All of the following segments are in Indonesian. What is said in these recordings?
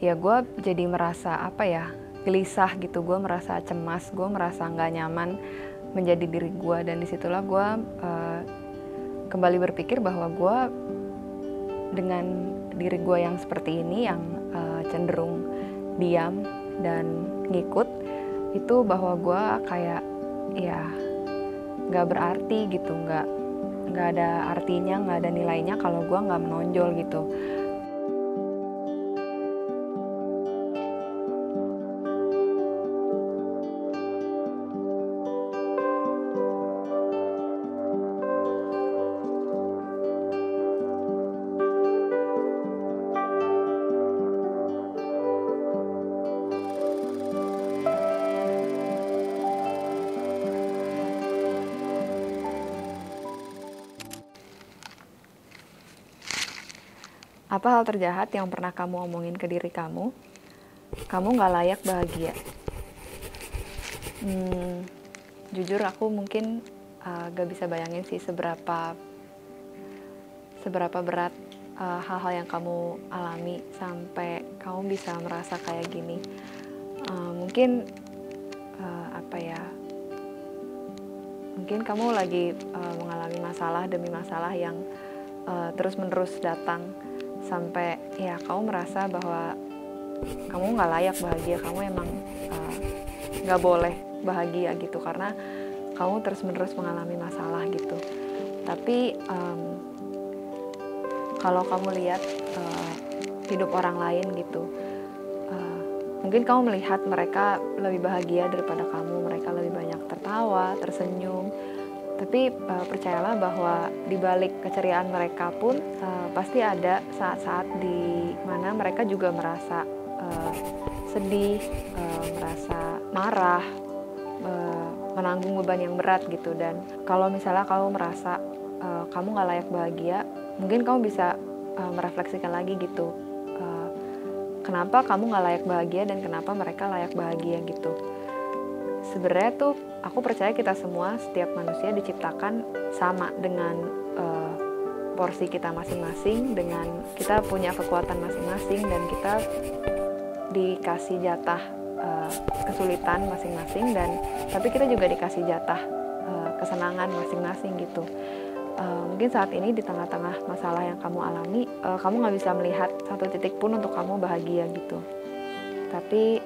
ya gue jadi merasa apa ya, gelisah gitu, gue merasa cemas, gue merasa nggak nyaman menjadi diri gue. Dan disitulah gue kembali berpikir bahwa gue dengan diri gue yang seperti ini, yang cenderung diam dan ngikut, itu bahwa gue kayak ya nggak berarti gitu, nggak ada artinya, nggak ada nilainya kalau gue nggak menonjol gitu. Apa hal terjahat yang pernah kamu omongin ke diri kamu? Kamu nggak layak bahagia. Jujur aku mungkin gak bisa bayangin sih seberapa berat hal-hal yang kamu alami sampai kamu bisa merasa kayak gini. Mungkin apa ya? Mungkin kamu lagi mengalami masalah demi masalah yang terus-menerus datang sampai ya kamu merasa bahwa kamu nggak layak bahagia, kamu emang nggak boleh bahagia gitu karena kamu terus-menerus mengalami masalah gitu. Tapi kalau kamu lihat hidup orang lain gitu, mungkin kamu melihat mereka lebih bahagia daripada kamu, mereka lebih banyak tertawa, tersenyum. Tapi percayalah bahwa di balik keceriaan mereka pun pasti ada saat-saat di mana mereka juga merasa sedih, merasa marah, menanggung beban yang berat gitu. Dan kalau misalnya kamu merasa kamu gak layak bahagia, mungkin kamu bisa merefleksikan lagi gitu, kenapa kamu gak layak bahagia dan kenapa mereka layak bahagia gitu. Sebenarnya tuh aku percaya kita semua, setiap manusia diciptakan sama dengan porsi kita masing-masing, dengan kita punya kekuatan masing-masing, dan kita dikasih jatah kesulitan masing-masing, dan tapi kita juga dikasih jatah kesenangan masing-masing gitu. Mungkin saat ini di tengah-tengah masalah yang kamu alami, kamu nggak bisa melihat satu titik pun untuk kamu bahagia gitu. Tapi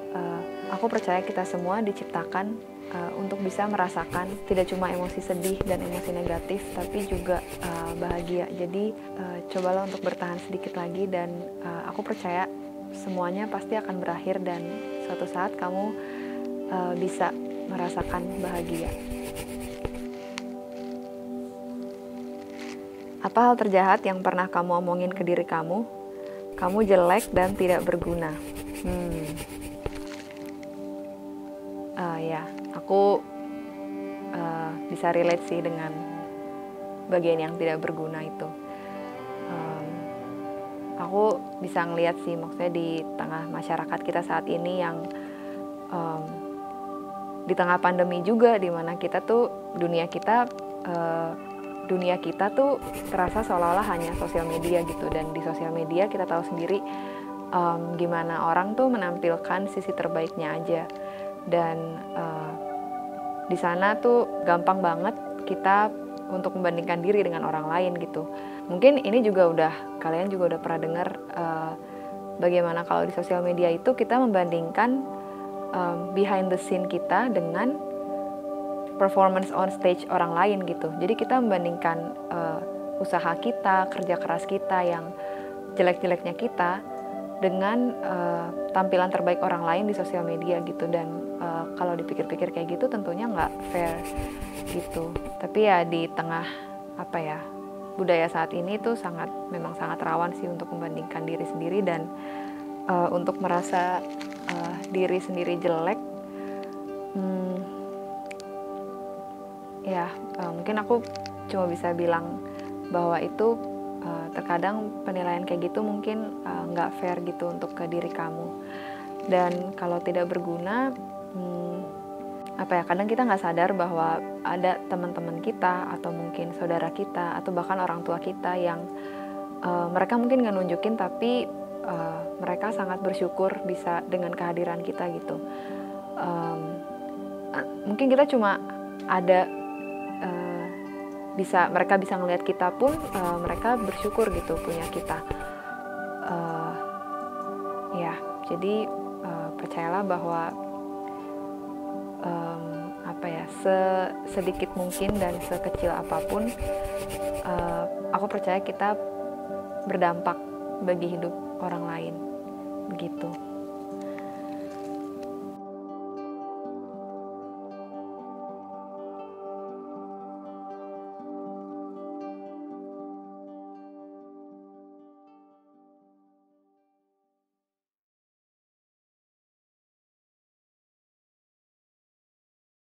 aku percaya kita semua diciptakan untuk bisa merasakan tidak cuma emosi sedih dan emosi negatif, tapi juga bahagia. Jadi cobalah untuk bertahan sedikit lagi, dan aku percaya semuanya pasti akan berakhir dan suatu saat kamu bisa merasakan bahagia. Apa hal terjahat yang pernah kamu omongin ke diri kamu? Kamu jelek dan tidak berguna. Ya, aku bisa relate sih dengan bagian yang tidak berguna itu. Aku bisa ngelihat sih, maksudnya di tengah masyarakat kita saat ini yang di tengah pandemi juga, di mana kita tuh dunia kita tuh terasa seolah-olah hanya sosial media gitu. Dan di sosial media kita tahu sendiri gimana orang tuh menampilkan sisi terbaiknya aja, dan di sana tuh gampang banget kita untuk membandingkan diri dengan orang lain gitu. Mungkin ini juga kalian juga udah pernah dengar bagaimana kalau di sosial media itu kita membandingkan behind the scene kita dengan performance on stage orang lain gitu. Jadi kita membandingkan usaha kita, kerja keras kita yang jelek-jeleknya kita dengan tampilan terbaik orang lain di sosial media gitu. Dan kalau dipikir-pikir kayak gitu tentunya nggak fair gitu. Tapi ya di tengah budaya saat ini tuh memang sangat rawan sih untuk membandingkan diri sendiri, dan untuk merasa diri sendiri jelek. Mungkin aku cuma bisa bilang bahwa itu terkadang penilaian kayak gitu mungkin nggak fair gitu untuk ke diri kamu. Dan kalau tidak berguna, kadang kita nggak sadar bahwa ada teman-teman kita atau mungkin saudara kita atau bahkan orang tua kita yang mereka mungkin nggak nunjukin, tapi mereka sangat bersyukur bisa dengan kehadiran kita gitu. Mungkin kita cuma ada mereka bisa ngelihat kita pun mereka bersyukur gitu punya kita. Ya, jadi percayalah bahwa sedikit mungkin dan sekecil apapun, aku percaya kita berdampak bagi hidup orang lain, begitu.